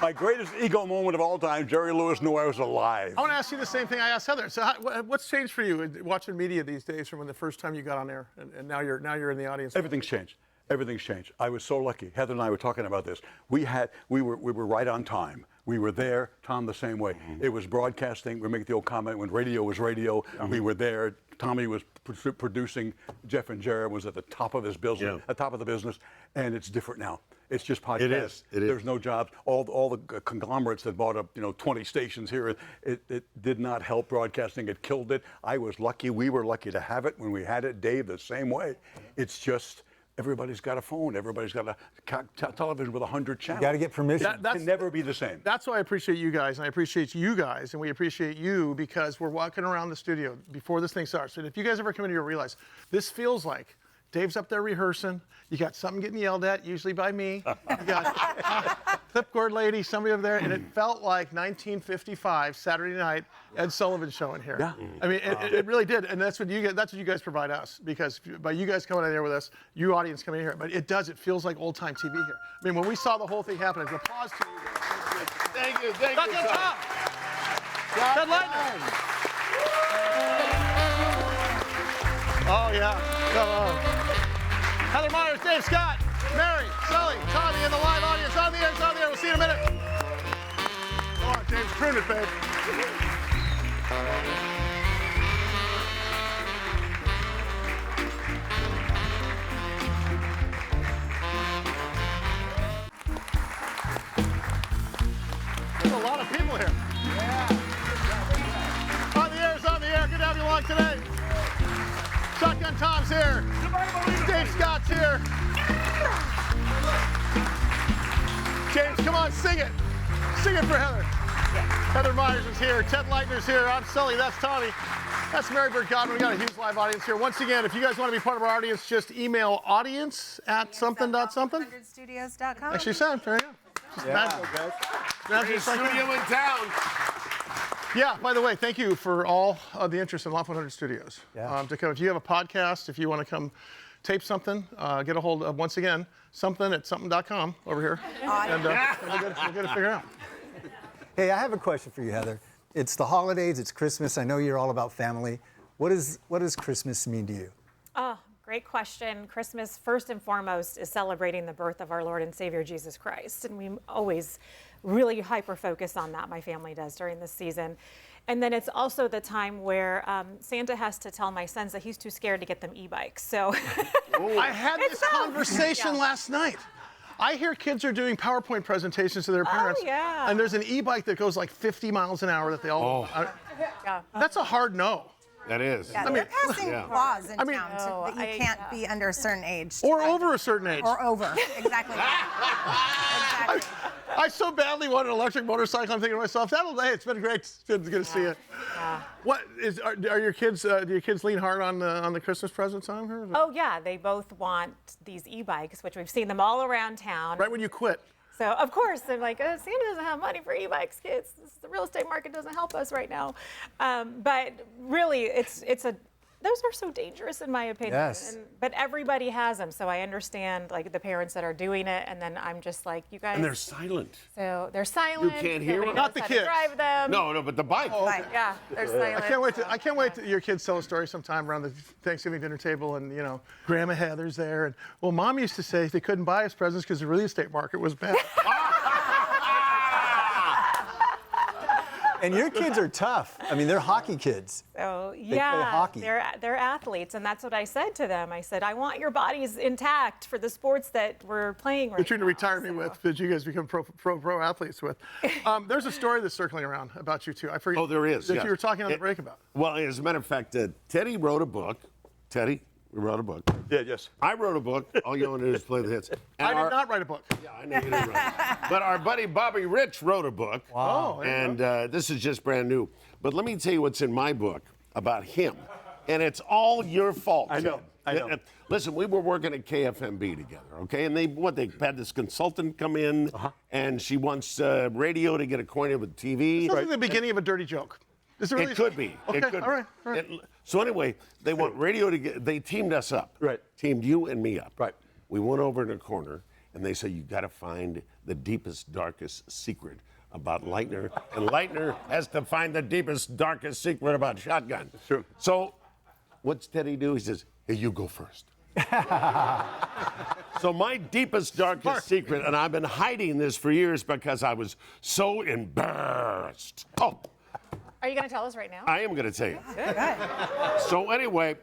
Speaker 10: My greatest ego moment of all time, Jerry Lewis knew I was alive.
Speaker 3: I want to ask you the same thing I asked Heather. So, what's changed for you watching media these days from when the first time you got on air and now you're in the audience?
Speaker 10: Everything's changed. Everything's changed. I was so lucky. Heather and I were talking about this. We were right on time. We were there. Tom the same way. It was broadcasting. We make the old comment when radio was radio. We were there. Tommy was producing. Jeff and Jared was at the top of his business, at the top of the business, and it's different now. It's just podcasts.
Speaker 13: It is.
Speaker 10: There's no jobs. All the conglomerates that bought up 20 stations here, it did not help broadcasting. It killed it. I was lucky. We were lucky to have it when we had it. Dave the same way. It's just. Everybody's got a phone. Everybody's got a television with 100 channels.
Speaker 4: You got to get permission.
Speaker 10: It can never be the same.
Speaker 3: That's why I appreciate you guys, and I appreciate you guys, and we appreciate you because we're walking around the studio before this thing starts. And if you guys ever come in here, you'll realize this feels like Dave's up there rehearsing. You got something getting yelled at, usually by me. You got clipboard lady, somebody over there, and it felt like 1955 Saturday night Ed Sullivan show in here.
Speaker 10: Yeah.
Speaker 3: I mean, it really did, and that's what you guys provide us because by you guys coming in there with us, you audience coming in here, but it feels like old time TV here. I mean, when we saw the whole thing happen, applause to you guys.
Speaker 13: Thank you.
Speaker 3: Ted Leitner. Oh yeah, come on. Heather Myers, Dave Scott, Mary, Sully, Tommy in the live audience. On the air. We'll see you in a minute. Come on, James, prune it, babe. Myers here. Dave Scott's here. James, come on, sing it. Sing it for Heather. Heather Myers is here. Ted Leitner's here. I'm Sully. That's Tommy. That's Mary Bird Godwin. We got a huge live audience here. Once again, if you guys want to be part of our audience, just email audience@something.something.
Speaker 12: 100studios.com.
Speaker 3: Actually, sound there you go. Just imagine.
Speaker 13: Greatest studio in town.
Speaker 3: Yeah, by the way, thank you for all of the interest in Loft 100 Studios.
Speaker 4: Yeah.
Speaker 3: To come, if you have a podcast, if you want to come tape something, get a hold of, once again, something@something.com over here. And we'll get it figured out.
Speaker 4: Hey, I have a question for you, Heather. It's the holidays, it's Christmas. I know you're all about family. What does Christmas mean to you?
Speaker 6: Oh, great question. Christmas, first and foremost, is celebrating the birth of our Lord and Savior Jesus Christ. And we always really hyper-focus on that, my family does, during this season. And then it's also the time where Santa has to tell my sons that he's too scared to get them e-bikes. So
Speaker 3: I had this conversation last night. I hear kids are doing PowerPoint presentations to their parents.
Speaker 6: Oh, yeah.
Speaker 3: And there's an e-bike that goes like 50 miles an hour that they all.
Speaker 6: Yeah.
Speaker 3: That's a hard no.
Speaker 13: That is.
Speaker 12: Yeah, they're passing laws in town that you
Speaker 6: I-
Speaker 12: can't be under a certain age.
Speaker 3: Or over a certain age.
Speaker 12: Or over. Exactly. Exactly.
Speaker 3: I so badly want an electric motorcycle. I'm thinking to myself, hey, it's been great. It's good to see you.
Speaker 6: Yeah.
Speaker 3: What is? Are your kids? Do your kids lean hard on the Christmas presents on her?
Speaker 6: Oh, yeah, they both want these e-bikes, which we've seen them all around town.
Speaker 3: Right when you quit.
Speaker 6: So, of course, they're like, Santa doesn't have money for e-bikes, kids. The real estate market doesn't help us right now. But really, those are so dangerous in my opinion.
Speaker 4: Yes.
Speaker 6: But everybody has them, so I understand like the parents that are doing it, and then I'm just like, you guys.
Speaker 13: And they're silent.
Speaker 6: So they're silent.
Speaker 13: You can't hear
Speaker 6: nobody
Speaker 13: them?
Speaker 6: knows
Speaker 3: Not the
Speaker 6: how
Speaker 3: kids.
Speaker 6: to drive them.
Speaker 13: No, but the bike.
Speaker 6: Yeah, they're silent.
Speaker 3: I can't wait to your kids tell a story sometime around the Thanksgiving dinner table, and Grandma Heather's there, and well, Mom used to say they couldn't buy us presents because the real estate market was bad.
Speaker 4: And your kids are tough. I mean, they're hockey kids.
Speaker 6: So
Speaker 4: They play
Speaker 6: yeah,
Speaker 4: hockey.
Speaker 6: they're athletes, and that's what I said to them. I said, I want your bodies intact for the sports that we're playing right
Speaker 3: You're trying to
Speaker 6: now.
Speaker 3: retire me with that you guys become pro athletes with. There's a story that's circling around about you two. I forget.
Speaker 13: Oh, there is.
Speaker 3: That
Speaker 13: yes.
Speaker 3: you were talking on the break about.
Speaker 13: Well, as a matter of fact, Teddy wrote a book. Teddy, we wrote a book.
Speaker 10: Yeah, yes.
Speaker 13: I wrote a book. All you want to do is play the hits. And
Speaker 3: I did not write a book.
Speaker 13: Yeah, I know you didn't write it. But our buddy Bobby Rich wrote a book.
Speaker 3: Wow.
Speaker 13: And this is just brand new. But let me tell you what's in my book about him. And it's all your fault.
Speaker 10: I know, I know.
Speaker 13: Listen, we were working at KFMB together, okay? And they had this consultant come in, and she wants radio to get acquainted with TV.
Speaker 3: This is the beginning of a dirty joke. Is it really?
Speaker 13: It could be.
Speaker 3: Okay,
Speaker 13: It could
Speaker 3: all right,
Speaker 13: be.
Speaker 3: all right.
Speaker 13: So anyway, they want radio to get. They teamed us up.
Speaker 10: Right.
Speaker 13: Teamed you and me up.
Speaker 10: Right.
Speaker 13: We went over in a corner, and they said you got to find the deepest, darkest secret about Leitner, and Leitner has to find the deepest, darkest secret about Shotgun.
Speaker 10: Sure.
Speaker 13: So, what's Teddy do? He says, "Hey, you go first." So my deepest, darkest secret, and I've been hiding this for years because I was so embarrassed. Oh.
Speaker 6: Are you going to tell us right now?
Speaker 13: I am going to tell you. So anyway,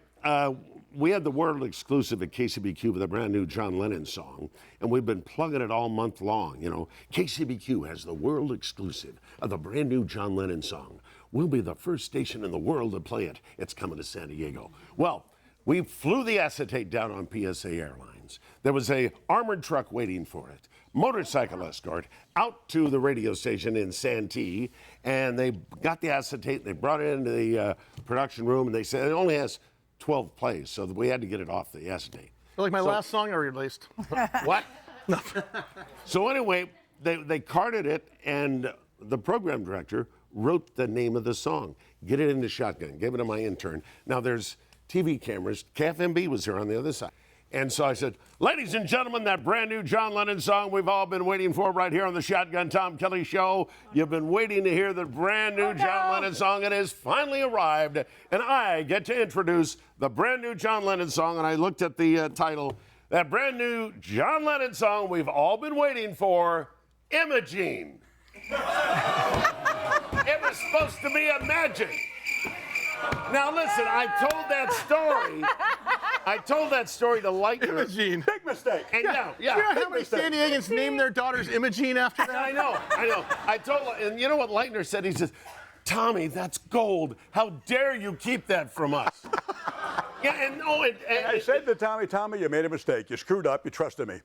Speaker 13: we had the world exclusive at KCBQ with a brand new John Lennon song, and we've been plugging it all month long. KCBQ has the world exclusive of the brand new John Lennon song. We'll be the first station in the world to play it. It's coming to San Diego. Well, we flew the acetate down on PSA Airlines. There was a armored truck waiting for it. Motorcycle escort out to the radio station in Santee, and they got the acetate, they brought it into the production room, and they said it only has 12 plays, so we had to get it off the acetate.
Speaker 3: Like my last song I released.
Speaker 13: What? So anyway, they carded it, and the program director wrote the name of the song, Get It Into Shotgun, gave it to my intern. Now there's TV cameras, KFMB was here on the other side. And so I said, ladies and gentlemen, that brand new John Lennon song we've all been waiting for right here on the Shotgun Tom Kelly Show. You've been waiting to hear the brand new John Lennon song. It has finally arrived. And I get to introduce the brand new John Lennon song. And I looked at the title, that brand new John Lennon song we've all been waiting for, Imogene. It was supposed to be a magic. Now listen, I told that story to Leitner.
Speaker 3: Imogene.
Speaker 10: Big mistake.
Speaker 13: And yeah.
Speaker 3: You know how many San Diegans named their daughters Imogene after that?
Speaker 13: I know. And you know what Leitner said? He says, Tommy, that's gold. How dare you keep that from us? Yeah, and
Speaker 10: I said to Tommy, you made a mistake. You screwed up. You trusted me.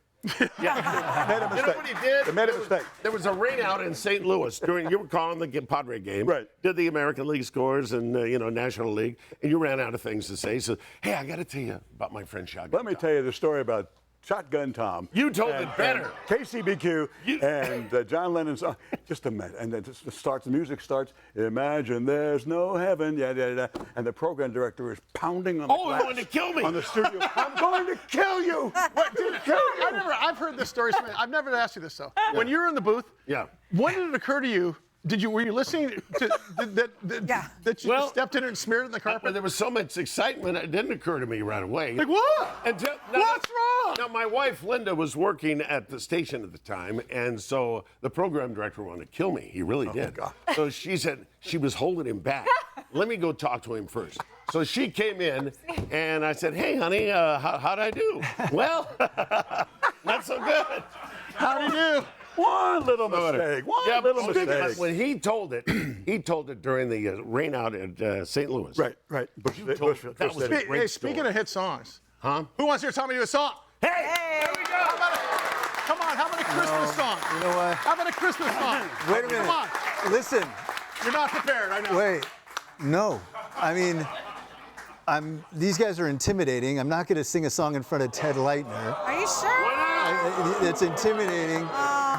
Speaker 13: yeah.
Speaker 10: Made a
Speaker 13: You
Speaker 10: mistake.
Speaker 13: know what he did?
Speaker 10: You made a mistake.
Speaker 13: There was a rain out in St. Louis during you were calling the Padre game.
Speaker 10: Right.
Speaker 13: Did the American League scores and National League, and you ran out of things to say. So hey, I got to tell you about my friend Shotgun.
Speaker 10: Let me tell you the story about Shotgun Tom.
Speaker 13: You told it better.
Speaker 10: And KCBQ and John Lennon's song. Just a minute. And then the music starts. Imagine there's no heaven. Yeah. And the program director is pounding on the glass.
Speaker 13: You're going to kill me.
Speaker 10: On the studio. I'm going to kill you. What did kill you?
Speaker 3: I've heard this story. I've never asked you this though. When you were in the booth, when did it occur to you? Were you listening to that you stepped in and smeared it in the carpet?
Speaker 13: There was so much excitement, it didn't occur to me right away.
Speaker 3: Like what?
Speaker 13: What's
Speaker 3: wrong?
Speaker 13: Now, my wife Linda was working at the station at the time, and so the program director wanted to kill me. He really did.
Speaker 10: God.
Speaker 13: So she said she was holding him back. Let me go talk to him first. So she came in, and I said, "Hey, honey, how'd I do?" Well, not so good.
Speaker 3: How'd he do?
Speaker 10: One little mistake. One little mistake.
Speaker 13: When he told it during the rain out at St. Louis.
Speaker 10: Right.
Speaker 13: That was a great
Speaker 3: Hey, speaking of hit songs,
Speaker 13: huh?
Speaker 3: Who wants to hear Tommy do a song?
Speaker 13: Hey!
Speaker 3: There we go. Come on, how about a Christmas song?
Speaker 4: You know what?
Speaker 3: How about a Christmas song?
Speaker 4: Wait a minute.
Speaker 3: Come on.
Speaker 4: Listen.
Speaker 3: You're not prepared, I know.
Speaker 4: Wait. No. I mean, these guys are intimidating. I'm not going to sing a song in front of Ted Leitner.
Speaker 12: Are you sure?
Speaker 4: It's intimidating.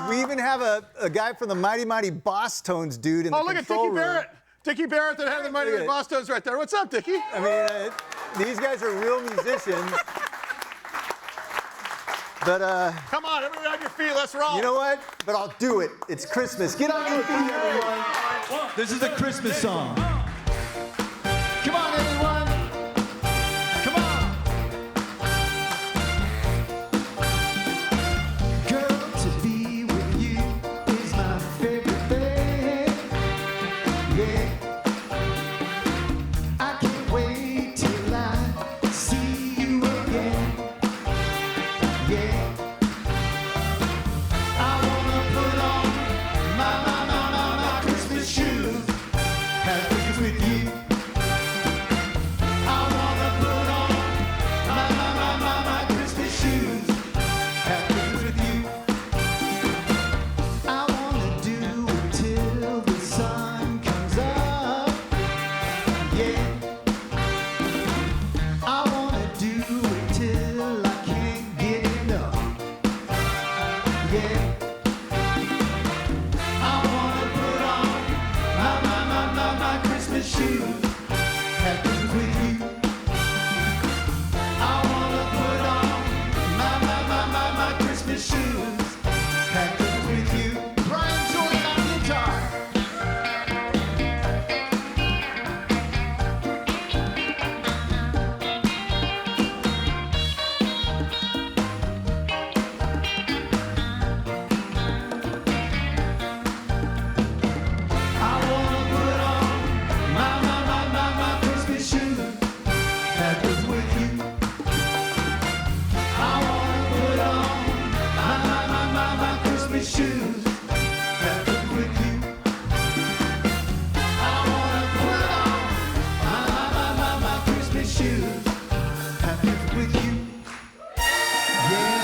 Speaker 4: We even have a guy from the Mighty Mighty Boss Tones dude in the
Speaker 3: look at
Speaker 4: control
Speaker 3: Dickie
Speaker 4: room.
Speaker 3: Barrett. Dickie Barrett that had the Mighty Mighty Boss Tones right there. What's up, Dickie?
Speaker 4: I mean, these guys are real musicians. But
Speaker 3: come on, everybody on your feet, let's roll.
Speaker 4: You know what? But I'll do it. It's Christmas. Get on your feet, everyone.
Speaker 9: This is a Christmas song. Come on, everyone. Come on. Girl, to be with you is my favorite thing. Yeah. I can't wait till I see you again. Yeah. I wanna put on my Christmas shoes. Have Christmas with you. I wanna put on my Christmas shoes. Have Christmas with you. I wanna do it till the sun comes up. Yeah. I wanna do it till I can't get enough. Yeah. I wanna put on my Christmas shoes. Have Christmas with you. I wanna put on my Christmas shoes. Have Christmas with you. Brian Jordan on guitar. I wanna put on my Christmas shoes. Have Christmas with you. I wanna put on my Christmas shoes. Have Christmas with you. I wanna put on my Christmas shoes. Have Christmas with you. Yeah.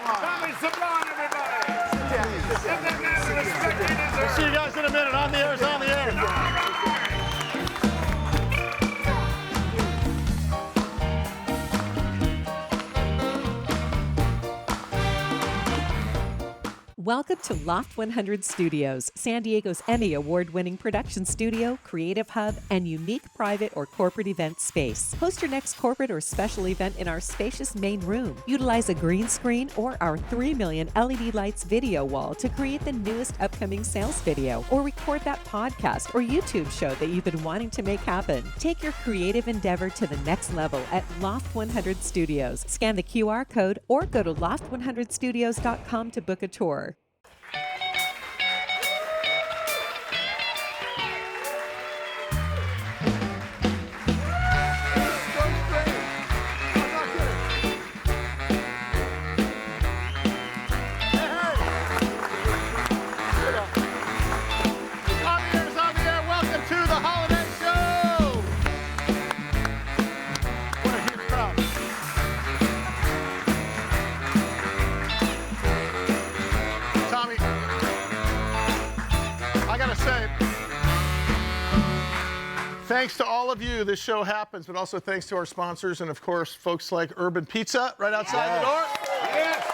Speaker 13: Tommy Sablon, everybody! Give that man the respect he deserves.
Speaker 3: We'll see you guys in a minute. On the air is on the air.
Speaker 11: Welcome to Loft 100 Studios, San Diego's Emmy Award-winning production studio, creative hub, and unique private or corporate event space. Host your next corporate or special event in our spacious main room. Utilize a green screen or our 3 million LED lights video wall to create the newest upcoming sales video, or record that podcast or YouTube show that you've been wanting to make happen. Take your creative endeavor to the next level at Loft 100 Studios. Scan the QR code or go to loft100studios.com to book a tour.
Speaker 3: On the air is on thanks to all of you, this show happens, but also thanks to our sponsors and, of course, folks like Urban Pizza right outside the door.
Speaker 13: Yes.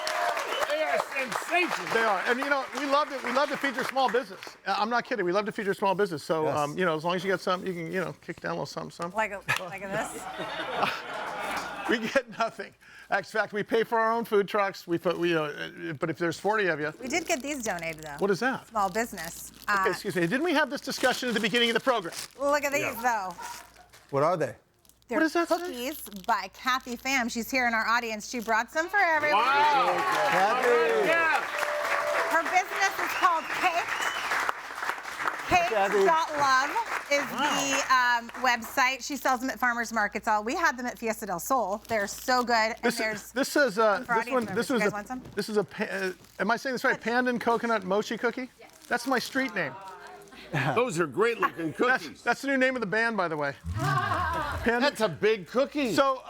Speaker 13: They are sensational.
Speaker 3: They are. And, you know, we love to feature small business. I'm not kidding. We love to feature small business. So,
Speaker 4: Yes.
Speaker 3: you know, as long as you got something, you can, you know, kick down a little something.
Speaker 12: Like this.
Speaker 3: We get nothing. In fact, we pay for our own food trucks. We put, but if there's 40 of you.
Speaker 12: We did get these donated, though.
Speaker 3: What is that?
Speaker 12: Small business.
Speaker 3: Okay, excuse me. Didn't we have this discussion at the beginning of the program?
Speaker 12: Look at these, though.
Speaker 4: What are they?
Speaker 12: They're
Speaker 3: What is that,
Speaker 12: cookies by Kathy Pham. She's here in our audience. She brought some for everyone.
Speaker 13: Wow.
Speaker 4: Kathy.
Speaker 13: Yeah.
Speaker 12: Her business is called Caked. Caked.love is the website. She sells them at farmers markets. We had them at Fiesta del Sol. They're so good. And
Speaker 3: This says
Speaker 12: for
Speaker 3: this
Speaker 12: audience
Speaker 3: one.
Speaker 12: members.
Speaker 3: This
Speaker 12: You
Speaker 3: was
Speaker 12: guys
Speaker 3: a.
Speaker 12: want some?
Speaker 3: This is a. Am I saying this right? Pandan coconut mochi cookie. Yes. That's my street name.
Speaker 13: Those are great looking cookies.
Speaker 3: That's the new name of the band, by the way. Pandan.
Speaker 13: That's a big cookie.
Speaker 3: So,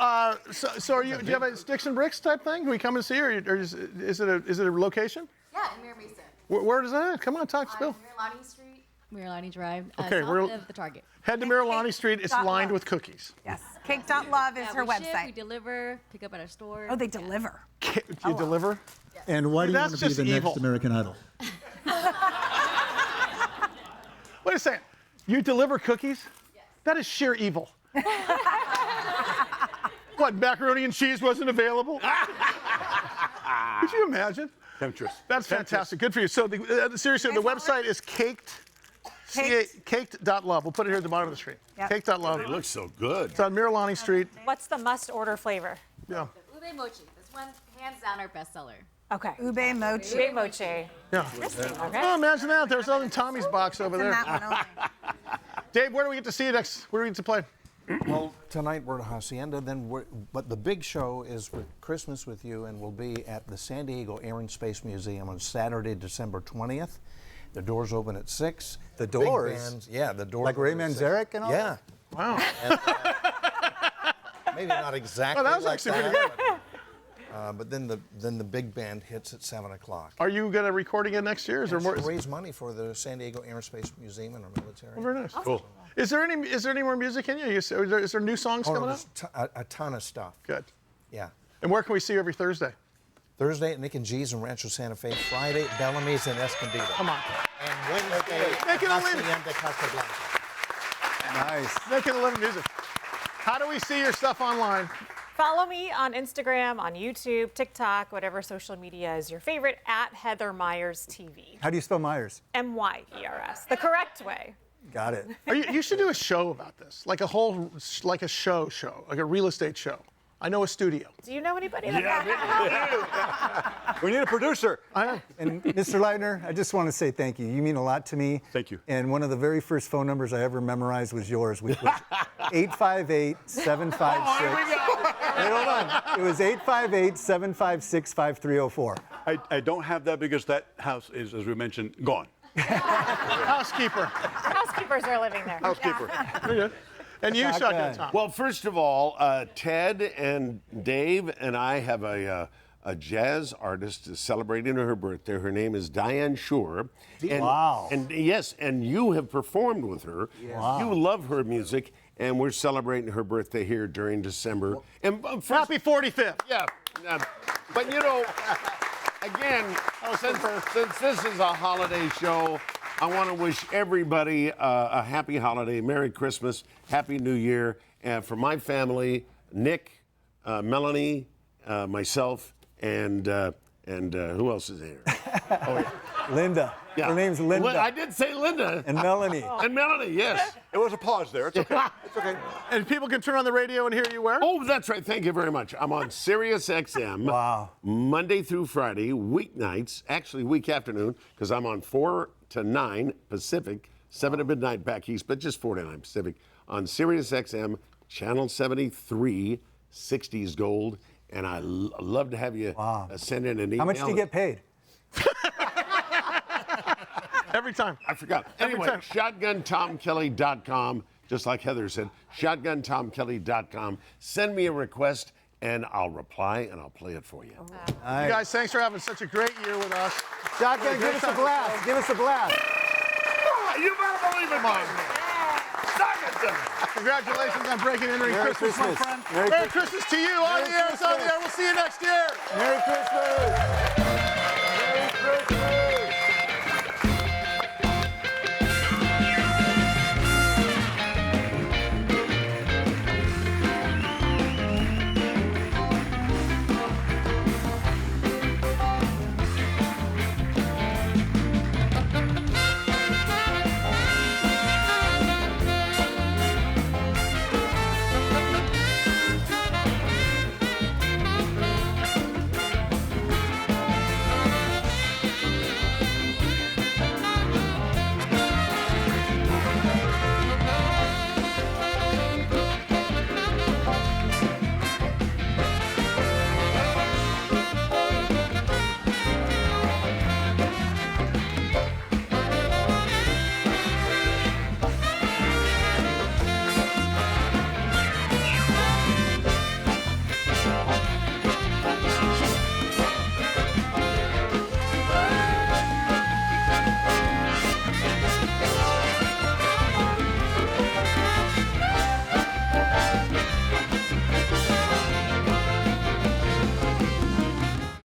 Speaker 3: so are you? Do you have a sticks and bricks type thing? Can we come and see, or is it a location?
Speaker 14: Yeah, in Mira Mesa.
Speaker 3: Where is that? Come on, talk, Spill.
Speaker 14: Miralani Street, Miralani Drive.
Speaker 3: Okay,
Speaker 14: south
Speaker 3: we're
Speaker 14: of the Target.
Speaker 3: Head to Miralani Street. It's
Speaker 12: Cake.love.
Speaker 3: lined with cookies.
Speaker 12: Yes. Cake.love is her
Speaker 14: we ship,
Speaker 12: website.
Speaker 14: we deliver, pick up at our store.
Speaker 12: Oh, they deliver.
Speaker 3: Do you deliver?
Speaker 15: And why do you
Speaker 3: That's
Speaker 15: want to be
Speaker 3: just
Speaker 15: the
Speaker 3: evil.
Speaker 15: next American Idol?
Speaker 3: Wait a second. You deliver cookies? Yes. That is sheer evil. What, macaroni and cheese wasn't available? Could you imagine?
Speaker 10: Temptress.
Speaker 3: That's fantastic. Good for you. So, seriously, the website is Caked. Caked.love. We'll put it here at the bottom of the screen.
Speaker 12: Yep.
Speaker 3: Caked.love.
Speaker 13: They look so good.
Speaker 3: It's on Miralani Street.
Speaker 6: What's the must-order flavor?
Speaker 3: Yeah.
Speaker 14: The ube mochi. This one, hands down, our bestseller.
Speaker 6: Okay.
Speaker 12: Ube mochi.
Speaker 6: Ube mochi.
Speaker 3: Yeah.
Speaker 6: Okay.
Speaker 3: Oh, imagine that. There's something in Tommy's box over
Speaker 12: It's in
Speaker 3: there.
Speaker 12: that one only.
Speaker 3: Dave, where do we get to see you next? Where do we get to play?
Speaker 8: Well, tonight we're at Hacienda, but the big show is with Christmas with You, and we'll be at the San Diego Air and Space Museum on Saturday, December 20th. The doors open at 6.
Speaker 4: The
Speaker 8: Big
Speaker 4: doors?
Speaker 8: bands, yeah, the doors.
Speaker 4: Like Ray
Speaker 8: open at 6.
Speaker 4: Manzarek and all
Speaker 8: Yeah.
Speaker 3: Wow.
Speaker 8: Maybe not exactly.
Speaker 3: Oh, that was
Speaker 8: like
Speaker 3: actually pretty good.
Speaker 8: But then the big band hits at 7 o'clock.
Speaker 3: Are you going to recording it next year? Is there more?
Speaker 8: To raise money for the San Diego Air and Space Museum and our military.
Speaker 3: Oh, very nice.
Speaker 10: Cool.
Speaker 3: Is there any more music in you? Is there new songs coming up?
Speaker 8: There's a ton of stuff.
Speaker 3: Good.
Speaker 8: Yeah.
Speaker 3: And where can we see you every Thursday?
Speaker 8: Thursday at Nick and G's in Rancho Santa Fe. Friday at Bellamy's in Escondido.
Speaker 3: Come on.
Speaker 8: And Wednesday
Speaker 3: Make it a living.
Speaker 8: Hacienda Casablanca.
Speaker 4: Nice.
Speaker 3: Making a living music. How do we see your stuff online?
Speaker 6: Follow me on Instagram, on YouTube, TikTok, whatever social media is your favorite, at Heather Myers TV.
Speaker 4: How do you spell Myers?
Speaker 6: MYERS, the correct way.
Speaker 4: Got it.
Speaker 3: You should do a show about this, like a show, like a real estate show. I know a studio.
Speaker 6: Do you know anybody like that?
Speaker 10: We need a producer.
Speaker 4: And Mr. Leitner, I just want to say thank you. You mean a lot to me.
Speaker 10: Thank you.
Speaker 4: And one of the very first phone numbers I ever memorized was yours, which was 858-756. Wait, hold on. It was 858-756-5304.
Speaker 10: I don't have that because that house is, as we mentioned, gone.
Speaker 3: Housekeeper.
Speaker 6: Housekeepers are living there.
Speaker 10: Housekeeper.
Speaker 3: Very good. And you, Shotgun Tom.
Speaker 13: Well, first of all, Ted and Dave and I have a jazz artist celebrating her birthday. Her name is Diane Shore. And,
Speaker 4: Wow.
Speaker 13: And yes, and you have performed with her.
Speaker 4: Wow.
Speaker 13: You love her music, and we're celebrating her birthday here during December. And
Speaker 3: Happy 45th.
Speaker 13: Yeah. But you know, again, since this is a holiday show, I want to wish everybody a happy holiday, Merry Christmas, Happy New Year, and for my family, Nick, Melanie, myself, and who else is here? Oh, yeah.
Speaker 4: Linda.
Speaker 13: Yeah.
Speaker 4: Her name's Linda.
Speaker 13: I did say Linda.
Speaker 4: And Melanie.
Speaker 13: And Melanie, yes.
Speaker 10: It was a pause there. It's okay. It's okay.
Speaker 3: And people can turn on the radio and hear you where?
Speaker 13: Oh, that's right. Thank you very much. I'm on Sirius XM.
Speaker 4: Wow.
Speaker 13: Monday through Friday, weeknights, actually week afternoon, because I'm on 4 to 9 Pacific, 7 to midnight back east, but just 4 to 9 Pacific, on Sirius XM, Channel 73, 60s Gold. And I love to have you send in an email.
Speaker 4: How much do you get paid?
Speaker 3: Every time.
Speaker 13: I forgot.
Speaker 3: Every
Speaker 13: Anyway,
Speaker 3: time.
Speaker 13: shotguntomkelly.com, just like Heather said, shotguntomkelly.com. Send me a request, and I'll reply, and I'll play it for you.
Speaker 3: You guys, thanks for having such a great year with us.
Speaker 4: Shotgun, give us a blast. Give us a blast.
Speaker 13: You better believe it, Mike. Stop it,
Speaker 3: Congratulations on breaking and entering
Speaker 4: Merry
Speaker 3: Christmas, my
Speaker 4: Christmas.
Speaker 3: friend.
Speaker 4: Merry
Speaker 3: Christmas to you. On the air, it's on the air. We'll see you next year.
Speaker 4: Merry Christmas! Merry Christmas!